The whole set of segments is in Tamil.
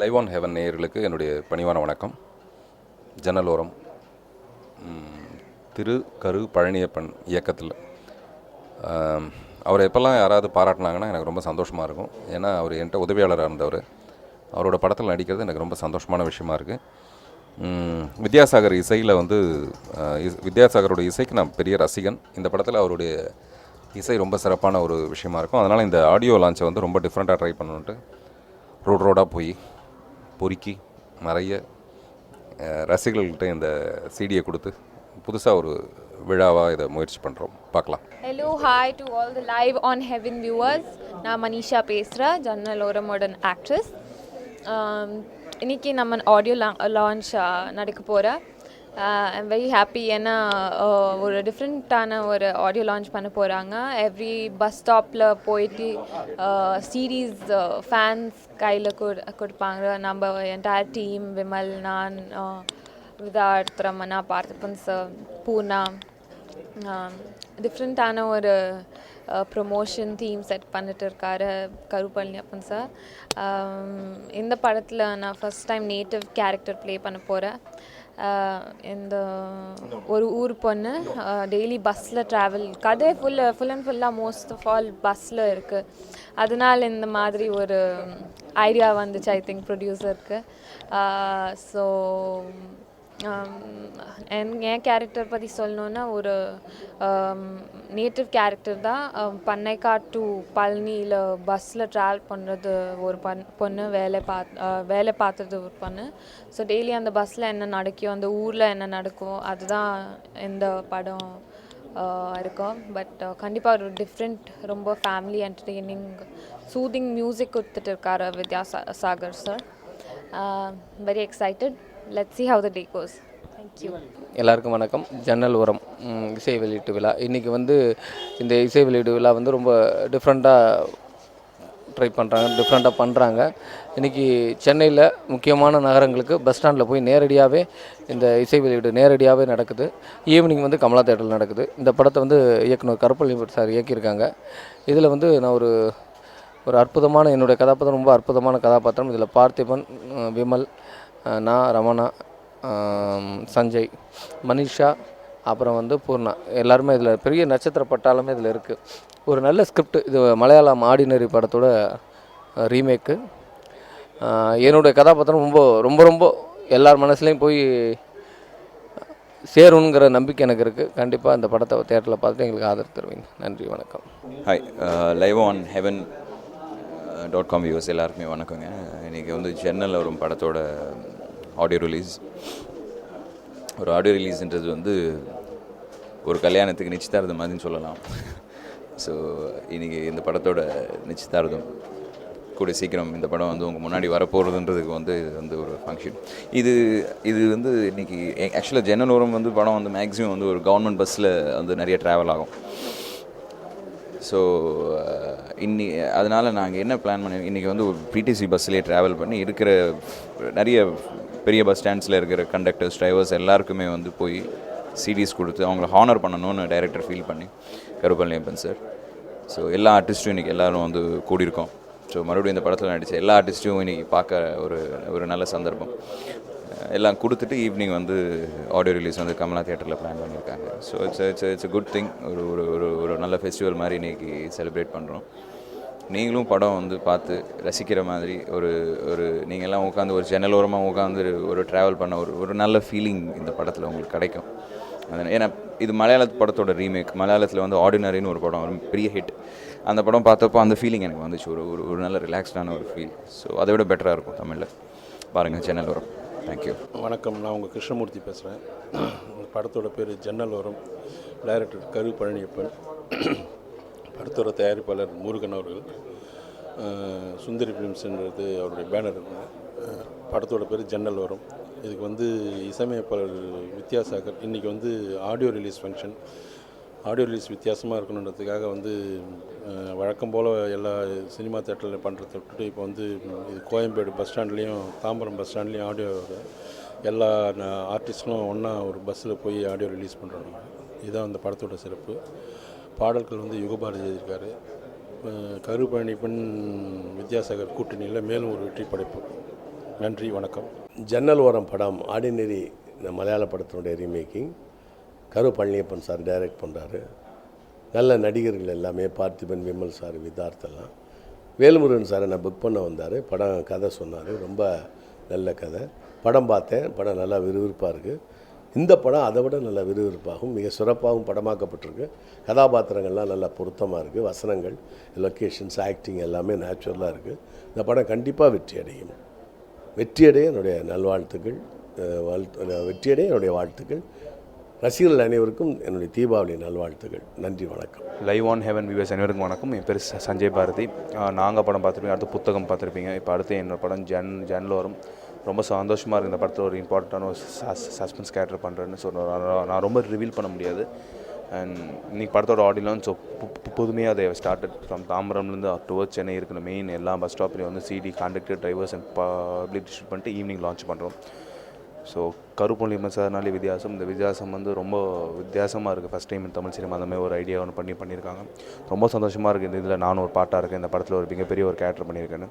லைவ் ஆன் ஹெவன் நேயர்களுக்கு என்னுடைய பணிவான வணக்கம். ஜன்னலோரம் திரு கரு பழனியப்பன் இயக்கத்தில் அவரை எப்போல்லாம் யாராவது பாராட்டினாங்கன்னா எனக்கு ரொம்ப சந்தோஷமாக இருக்கும். ஏன்னா அவர் என்கிட்ட உதவியாளராக இருந்தவர். அவரோட படத்தில் நடிக்கிறது எனக்கு ரொம்ப சந்தோஷமான விஷயமா இருக்குது. வித்யாசாகர் இசையில் வித்யாசாகரோட இசைக்கு நான் பெரிய ரசிகன். இந்த படத்தில் அவருடைய இசை ரொம்ப சிறப்பான ஒரு விஷயமா இருக்கும். அதனால் இந்த ஆடியோ லான்ச்சை ரொம்ப டிஃப்ரெண்ட்டாக ட்ரை பண்ணணுன்ட்டு ரோடாக போய் பொறுக்கி நிறைய ரசிகர்கள்கிட்ட இந்த சிடியை கொடுத்து புதுசாக ஒரு விழாவாக இதை முயற்சி பண்ணுறோம். பார்க்கலாம். Hello, hi to all the live on heaven viewers. நான் மனிஷா பேசுகிறேன், ஜன்னலோரமோட ஆக்ட்ரஸ். இன்றைக்கி நம்ம ஆடியோ லான்ச் நடக்க போகிறேன். I'm very happy. ஏன்னா ஒரு டிஃப்ரெண்ட்டான ஒரு ஆடியோ லான்ச் பண்ண போகிறாங்க. எவ்ரி பஸ் ஸ்டாப்பில் போயிட்டு சீரீஸ் ஃபேன்ஸ் கையில் கொடுப்பாங்க. நம்ம என்டையர் டீம், விமல், நான், விதார்த், ரமணா, பார்த்திபன் சார், பூர்ணா, டிஃப்ரெண்ட்டான ஒரு ப்ரொமோஷன் தீம் செட் பண்ணிட்டு இருக்காரு கரு பழனியப்பன் சார். இந்த படத்தில் நான் first time native character play பண்ண போகிறேன். இந்த ஒரு ஊர் பொண்ணு டெய்லி பஸ்ஸில் ட்ராவல், கதை ஃபுல்லாக மோஸ்ட் ஆஃப் ஆல் பஸ்ஸில் இருக்குது. அதனால் இந்த மாதிரி ஒரு ஐடியா வந்துச்சு ஐ திங்க் ப்ரொடியூசருக்கு. ஸோ என் கேரக்டர் பற்றி சொல்லணுன்னா ஒரு நேட்டிவ் கேரக்டர் தான். பண்ணைக்காட் டு பழனியில் பஸ்ஸில் ட்ராவல் பண்ணுறது ஒரு பொண்ணு, வேலை பார்த்துறது ஒரு பொண்ணு. ஸோ டெய்லி அந்த பஸ்ஸில் என்ன நடக்கும், அந்த ஊரில் என்ன நடக்கும், அதுதான் இந்த படம் இருக்கும். பட் கண்டிப்பாக ஒரு டிஃப்ரெண்ட், ரொம்ப ஃபேமிலி என்டர்டெய்னிங், சூதிங் மியூசிக் கொடுத்துட்டு இருக்காரு Vidyasagar sir. Very excited. Let's see how the day goes. Thank you. எல்லாருக்கும் வணக்கம். ஜன்னல் ஓரம் இசை வெளியீட்டு விழா. இன்றைக்கி இந்த இசை வெளியீட்டு விழா ரொம்ப டிஃப்ரெண்ட்டாக ட்ரை பண்ணுறாங்க. இன்றைக்கி சென்னையில் முக்கியமான நகரங்களுக்கு பஸ் ஸ்டாண்டில் போய் நேரடியாகவே இந்த இசை வெளியீடு நேரடியாகவே நடக்குது. ஈவினிங் கமலா தேட்டரில் நடக்குது. இந்த படத்தை இயக்குனர் கருப்பழனியப்பன் சார் இயக்கியிருக்காங்க. இதில் நான் ஒரு அற்புதமான, என்னுடைய கதாபாத்திரம் ரொம்ப அற்புதமான கதாபாத்திரம். இதில் பார்த்திபன், விமல், நான், ரமணா, சஞ்சய், மனிஷா, அப்புறம் பூர்ணா, எல்லாருமே இதில் பெரிய நட்சத்திர பட்டாளமே இதில் இருக்குது. ஒரு நல்ல ஸ்கிரிப்ட். இது மலையாளம் ஆர்டினரி படத்தோட ரீமேக்கு. என்னுடைய கதாபாத்திரம் ரொம்ப ரொம்ப எல்லார் மனசுலேயும் போய் சேருங்கிற நம்பிக்கை எனக்கு இருக்குது. கண்டிப்பாக இந்த படத்தை தேட்டரில் பார்த்துட்டு எங்களுக்கு ஆதரவு தருவீங்க. நன்றி, வணக்கம். Hi, live on heaven .com viewers எல்லாருக்குமே வணக்கங்க. இன்றைக்கி ஜன்னல் வரும் படத்தோட ஆடியோ ரிலீஸ். ஒரு ஆடியோ ரிலீஸ்ன்றது ஒரு கல்யாணத்துக்கு நிச்சயதார்த்தம் மாதிரின்னு சொல்லலாம். ஸோ இன்றைக்கி இந்த படத்தோட நிச்சயதார்த்தம் கூட சீக்கிரம் இந்த படம் உங்கள் முன்னாடி வரப்போகிறதுன்றதுக்கு இது ஒரு ஃபங்க்ஷன். இது இன்றைக்கி ஆக்சுவலாக ஜன்னலோரம் படம் மேக்ஸிமம் ஒரு கவர்மெண்ட் பஸ்ஸில் நிறைய ட்ராவல் ஆகும். ஸோ அதனால் நாங்கள் என்ன பிளான் பண்ணி இன்றைக்கி ஒரு பிடிசி பஸ்லேயே ட்ராவல் பண்ணி இருக்கிற நிறைய பெரிய பஸ் ஸ்டாண்ட்ஸில் இருக்கிற கண்டக்டர்ஸ், டிரைவர்ஸ் எல்லாருக்குமே போய் சிடிஸ் கொடுத்து அவங்கள ஹானர் பண்ணணும்னு டைரக்டர் ஃபீல் பண்ணி கருப்பழனியப்பன் சார். ஸோ எல்லா ஆர்டிஸ்ட்டும் இன்றைக்கி எல்லோரும் கூடியிருக்கோம். ஸோ மறுபடியும் இந்த படத்தில் நடித்த எல்லா ஆர்டிஸ்ட்டும் இன்றைக்கி பார்க்க ஒரு நல்ல சந்தர்ப்பம். எல்லாம் கொடுத்துட்டு ஈவினிங் ஆடியோ ரிலீஸ் கமலா தியேட்டரில் பிளான் பண்ணியிருக்காங்க. So it's a good thing. ஒரு நல்ல ஃபெஸ்டிவல் மாதிரி இன்றைக்கி செலிப்ரேட் பண்ணுறோம். நீங்களும் படம் பார்த்து ரசிக்கிற மாதிரி ஒரு நீங்கள்லாம் உட்காந்து ஒரு ஜன்னலோரமாக உட்காந்து ஒரு ட்ராவல் பண்ண ஒரு நல்ல ஃபீலிங் இந்த படத்தில் உங்களுக்கு கிடைக்கும். ஏன்னா இது மலையாள படத்தோட ரீமேக். மலையாளத்தில் ஆர்டினரின்னு ஒரு படம், ஒரு பெரிய ஹிட். அந்த படம் பார்த்தப்போ அந்த ஃபீலிங் எனக்கு வந்துச்சு. ஒரு நல்ல ரிலாக்ஸ்டான ஒரு ஃபீல். ஸோ அதை விட பெட்டராக இருக்கும் தமிழில். பாருங்கள் ஜன்னலோரம். தேங்க்யூ. வணக்கம், நான் உங்கள் கிருஷ்ணமூர்த்தி பேசுகிறேன். படத்தோட பேர் ஜன்னலோரம். டைரக்டர் கரு பழனியப்பன். படத்தோட தயாரிப்பாளர் முருகன் அவர்கள். சுந்தரி ஃபிலிம்ஸ்ன்றது அவருடைய பேனர் இருக்குங்க. படத்தோட பேர் ஜன்னலோரம். இதுக்கு இசையமைப்பாளர் வித்யாசாகர். இன்றைக்கி audio release function. Audio release வித்தியாசமாக இருக்கணுன்றதுக்காக வழக்கம் போல் எல்லா சினிமா தேட்டரில் பண்ணுறத விட்டுட்டு இப்போ இது கோயம்பேடு பஸ் ஸ்டாண்ட்லேயும் தாம்பரம் பஸ் ஸ்டாண்ட்லேயும் ஆடியோ எல்லா ஆர்டிஸ்ட்டும் ஒன்றா ஒரு பஸ்ஸில் போய் ஆடியோ ரிலீஸ் பண்ணுறாங்க. இதுதான் அந்த படத்தோட சிறப்பு. பாடல்கள் யுகபாரதி எழுதியிருக்காரு. கரு பழனியப்பன் வித்யாசாகர் கூட்டணியில் மேலும் ஒரு வெற்றி படைப்பு. நன்றி, வணக்கம். ஜன்னல் ஓரம் படம் ஆர்டினரி மலையாள படத்தினுடைய ரீமேக்கிங். கரு பழனியப்பன் சார் டைரக்ட் பண்ணுறாரு. நல்ல நடிகர்கள் எல்லாமே, பார்த்திபன், விமல் சார், விதார்த்தெல்லாம். வேல்முருகன் சார் என்னை புக் பண்ண வந்தார். படம் கதை சொன்னார். ரொம்ப நல்ல கதை. படம் பார்த்தேன். படம் நல்லா விறுவிறுப்பாக இருக்குது. இந்த படம் அதை விட நல்ல விறுவிறுப்பாகவும் மிக சிறப்பாகவும் படமாக்கப்பட்டிருக்கு. கதாபாத்திரங்கள்லாம் நல்லா பொருத்தமாக இருக்குது. வசனங்கள், லொக்கேஷன்ஸ், ஆக்டிங் எல்லாமே நேச்சுரலாக இருக்குது. இந்த படம் கண்டிப்பாக வெற்றி அடையும். வெற்றியடைய என்னுடைய நல்வாழ்த்துக்கள். வெற்றியடைய என்னுடைய வாழ்த்துக்கள். ரசிகர்கள் அனைவருக்கும் என்னுடைய தீபாவளி நல்வாழ்த்துக்கள். நன்றி, வணக்கம். லைவ் ஆன் ஹெவன் வியூவர்ஸ் அனைவருக்கும் வணக்கம். என் பேர் சஞ்சய் பாரதி. நாங்கள் படம் பார்த்துருப்பீங்க, அடுத்து புத்தகம் பார்த்துருப்பீங்க. இப்போ அடுத்து என்னோடய படம் ஜன்னல் ஓரம். ரொம்ப சந்தோஷமாக இருக்குது. இந்த படத்தில் ஒரு இம்பார்ட்டண்டான ஒரு சஸ்பென்ஸ் கேரக்டர் பண்ணுறேன்னு நான் ரொம்ப ரிவீல் பண்ண முடியாது. அண்ட் இன்றைக்கி படத்தோட ஆடியன்ஸ் ஸோ புதுமையாக அதை ஸ்டார்டட் ஃப்ரம் தாம்பரம்லேருந்து டுவர்ட்ஸ் சென்னை இருக்கிற மெயின் எல்லா பஸ் ஸ்டாப்லேயும் வந்து CD, conductor, drivers and public distribute பண்ணிட்டு ஈவினிங் லான்ச் பண்ணுறோம். ஸோ கரு பழனியப்பன் சார்னாலே வித்தியாசம். இந்த வித்தியாசம் வந்து ரொம்ப வித்தியாசமாக இருக்குது. ஃபஸ்ட் டைம் தமிழ் சினிமா அந்த மாதிரி ஒரு ஐடியா ஒன்று பண்ணியிருக்காங்க. ரொம்ப சந்தோஷமாக இருக்குது. இந்த இதில் நானும் ஒரு பாட்டாக இருக்கேன். இந்த படத்தில் ஒரு மிகப்பெரிய ஒரு கேரக்டர் பண்ணியிருக்கேன்னு.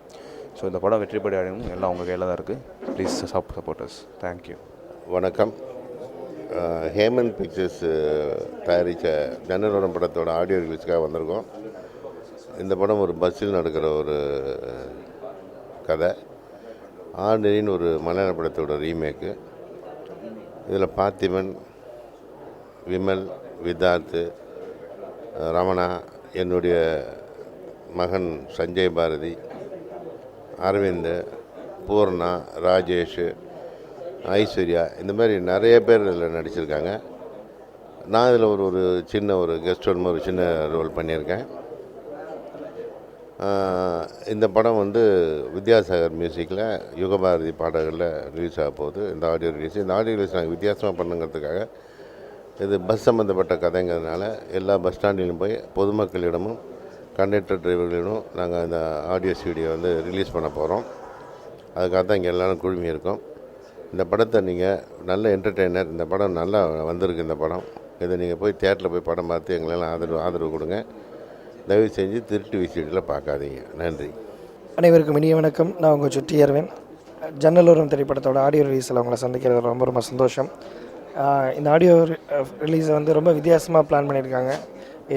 ஸோ இந்த படம் வெற்றிப்படி அடையணும். எல்லாம் உங்கள் கையில் தான் இருக்குது. Please supporters. தேங்க்யூ. வணக்கம். ஹேமன் பிக்சர்ஸ் தயாரித்த ஜன்னலோரம் படத்தோட ஆடியோ ரிலீஸ்க்காக வந்திருக்கோம். இந்த படம் ஒரு பஸ்ஸில் நடக்கிற ஒரு கதை. ஆர்டினரின்னு ஒரு மலையாள படத்தோட ரீமேக்கு. இதில் பார்த்திபன், விமல், விதார்த்து, ரமணா, என்னுடைய மகன் சஞ்சய் பாரதி, அரவிந்த், பூர்ணா, ராஜேஷ், ஐஸ்வர்யா, இந்த மாதிரி நிறைய பேர் இதில் நடிச்சிருக்காங்க. நான் இதில் ஒரு சின்ன ஒரு கெஸ்ட் ரோல், ஒரு சின்ன ரோல் பண்ணியிருக்கேன். இந்த படம் வந்து வித்யாசாகர் மியூசிக்கில் யுகபாரதி பாடல்களில் ரிலீஸ் ஆக போகுது. இந்த ஆடியோ ரிலீஸ் நாங்கள் வித்தியாசமாக பண்ணுங்கிறதுக்காக, இது பஸ் சம்மந்தப்பட்ட கதைங்கிறதுனால எல்லா பஸ் ஸ்டாண்டிலும் போய் பொதுமக்களிடமும் கண்டக்டர் டிரைவர்களிடம் நாங்கள் இந்த ஆடியோ வீடியோ வந்து ரிலீஸ் பண்ண போகிறோம். அதுக்காக தான் இங்கே எல்லோரும் குழுமி இருக்கோம். இந்த படத்தை நீங்கள் நல்ல என்டர்டெய்னர். இந்த படம் நல்லா வந்திருக்கு. இந்த படம் இதை நீங்கள் போய் தியேட்டரில் போய் படம் பார்த்து எங்களெல்லாம் ஆதரவு கொடுங்க. தயவு செஞ்சு திருட்டு விசிடியில் பார்க்காதீங்க. நன்றி. அனைவருக்கும் இனிய வணக்கம். நான் உங்கள் சுற்றியர்வேன். ஜன்னலோரம் திரைப்படத்தோட ஆடியோ ரிலீஸில் உங்களை சந்திக்கிறது ரொம்ப ரொம்ப சந்தோஷம். இந்த ஆடியோ ரிலீஸை வந்து ரொம்ப வித்தியாசமாக பிளான் பண்ணியிருக்காங்க.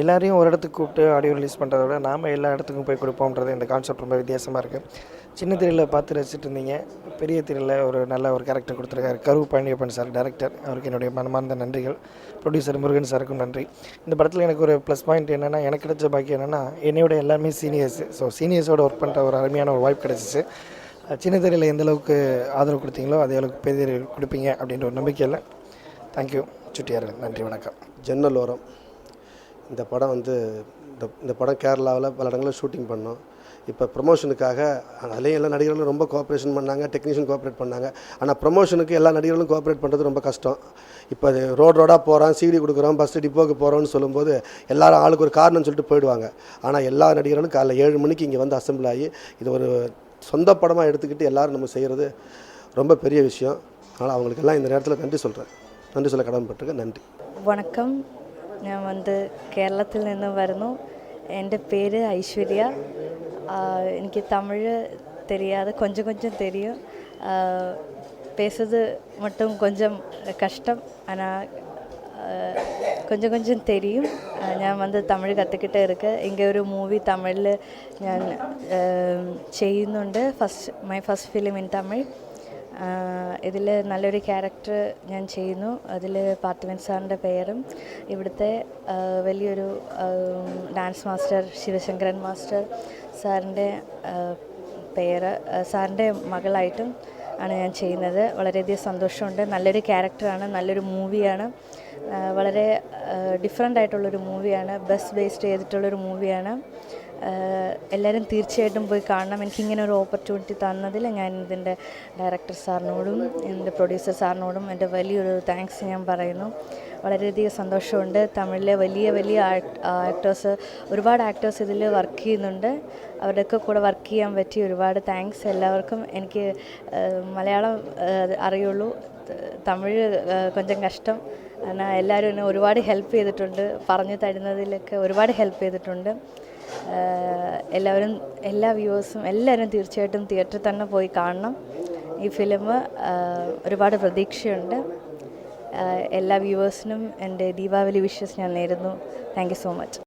எல்லாரையும் ஒரு இடத்துக்கு கூப்பிட்டு ஆடியோ ரிலீஸ் பண்ணுறத விட நாம் எல்லா இடத்துக்கும் போய் கொடுப்போம்ன்றது இந்த கான்செப்ட் ரொம்ப வித்தியாசமாக இருக்குது. சின்ன திரையில் பார்த்து ரசிச்சுட்டு இருந்தீங்க. பெரிய திரையில் ஒரு நல்ல ஒரு கேரக்டர் கொடுத்துருக்காரு கரு பழனியப்பன் சார் டைரக்டர். அவருக்கு என்னுடைய மனமார்ந்த நன்றிகள். ப்ரொடியூசர் முருகன் சாருக்கும் நன்றி. இந்த படத்தில் எனக்கு ஒரு ப்ளஸ் பாயிண்ட் என்னென்னா, எனக்கு கிடைச்ச பாக்கி என்னென்னா, என்னையோட எல்லாமே சீனியர்ஸ். ஸோ சீனியர்ஸோடு ஒர்க் பண்ணுற ஒரு அருமையான ஒரு வாய்ப்பு கிடச்சிச்சு. சின்ன திரையில் எந்தளவுக்கு ஆதரவு கொடுத்தீங்களோ அதே அளவுக்கு பெரிய திரையில் கொடுப்பீங்க அப்படின்ற ஒரு நம்பிக்கையில். தேங்க்யூ. சுட்டியார்கள். நன்றி, வணக்கம். ஜன்னலோரம் இந்த படம் வந்து இந்த படம் கேரளாவில் பல இடங்களில் ஷூட்டிங் பண்ணோம். இப்போ ப்ரொமோஷனுக்காக அதுலேயும் எல்லா நடிகர்களும் ரொம்ப கோஆப்ரேஷன் பண்ணாங்க, டெக்னீஷியன் கோஆப்ரேட் பண்ணாங்க. ஆனால் ப்ரொமோஷனுக்கு எல்லா நடிகர்களும் கோஆப்ரேட் பண்ணுறது ரொம்ப கஷ்டம். இப்போ அது ரோடாக போகிறோம், சிடி கொடுக்குறோம், பஸ் டிப்போக்கு போகிறோன்னு சொல்லும்போது எல்லாரும் ஆளுக்கு ஒரு காரணம்னு சொல்லிட்டு போயிடுவாங்க. ஆனால் எல்லா நடிகர்களும் காலைல 7 மணிக்கு இங்கே வந்து அசெம்பிள் ஆகி இது ஒரு சொந்த படமாக எடுத்துக்கிட்டு எல்லோரும் நம்ம செய்கிறது ரொம்ப பெரிய விஷயம். அதனால் அவங்களுக்கெல்லாம் இந்த நேரத்தில் நன்றி சொல்ல கடமைப்பட்டிருக்கேன். நன்றி. വണക്കം. ഞാൻ കേരളത്തിൽ നിന്ന് വരുന്നു. എൻ്റെ പേര് ഐശ്വര്യ. എനിക്ക് തമിഴ് தெரியாது, கொஞ்சம் தெரியும். பேசுறது மட்டும் கொஞ்சம் கஷ்டம். ஆனால் கொஞ்சம் தெரியும். ഞാൻ തമിഴ് കற்றுക്കിട്ടേ ഇരിക്കുക. ഇങ്ങനെ ഒരു മൂവി തമിഴിൽ ഞാൻ ചെയ്യുന്നുണ്ട്. My first film in Tamil. ഇതിൽ നല്ലൊരു ക്യാരക്ടർ ഞാൻ ചെയ്യുന്നു. അതിൽ പാർത്തിവൻ സാറിൻ്റെ പേരും ഇവിടുത്തെ വലിയൊരു ഡാൻസ് മാസ്റ്റർ ശിവശങ്കരൻ മാസ്റ്റർ സാറിൻ്റെ പേര്, സാറിൻ്റെ മകളായിട്ടും ആണ് ഞാൻ ചെയ്യുന്നത്. വളരെയധികം സന്തോഷമുണ്ട്. നല്ലൊരു ക്യാരക്ടറാണ്, നല്ലൊരു മൂവിയാണ്. വളരെ ഡിഫറെൻ്റ് ആയിട്ടുള്ളൊരു മൂവിയാണ്. ബസ് ബേസ്ഡ് ചെയ്തിട്ടുള്ളൊരു മൂവിയാണ്. എല്ലാവരും തീർച്ചയായിട്ടും പോയി കാണണം. എനിക്കിങ്ങനെ ഒരു ഓപ്പർച്യൂണിറ്റി തന്നതിൽ ഞാൻ ഇതിൻ്റെ ഡയറക്ടർ സാറിനോടും എൻ്റെ പ്രൊഡ്യൂസർ സാറിനോടും എൻ്റെ വലിയൊരു താങ്ക്സ് ഞാൻ പറയുന്നു. വളരെയധികം സന്തോഷമുണ്ട്. തമിഴിലെ വലിയ ആക്ടേഴ്സ്, ഒരുപാട് ആക്ടേഴ്സ് ഇതിൽ വർക്ക് ചെയ്യുന്നുണ്ട്. അവരുടെയൊക്കെ കൂടെ വർക്ക് ചെയ്യാൻ പറ്റി. ഒരുപാട് താങ്ക്സ് എല്ലാവർക്കും. എനിക്ക് മലയാളം അറിയുള്ളൂ, തമിഴ് കൊഞ്ചം കഷ്ടം. എന്നാൽ എല്ലാവരും എന്നെ ഒരുപാട് ഹെൽപ്പ് ചെയ്തിട്ടുണ്ട്. പറഞ്ഞു തരുന്നതിലൊക്കെ ഒരുപാട് ഹെൽപ്പ് ചെയ്തിട്ടുണ്ട്. എല്ലാവരും, എല്ലാ വ്യൂവേഴ്സും എല്ലാവരും തീർച്ചയായിട്ടും തിയേറ്ററിൽ തന്നെ പോയി കാണണം. ഈ ഫിലിം ഒരുപാട് പ്രതീക്ഷയുണ്ട്. എല്ലാ വ്യൂവേഴ്സിനും എൻ്റെ ദീപാവലി വിഷസ് ഞാൻ നേരുന്നു. Thank you so much.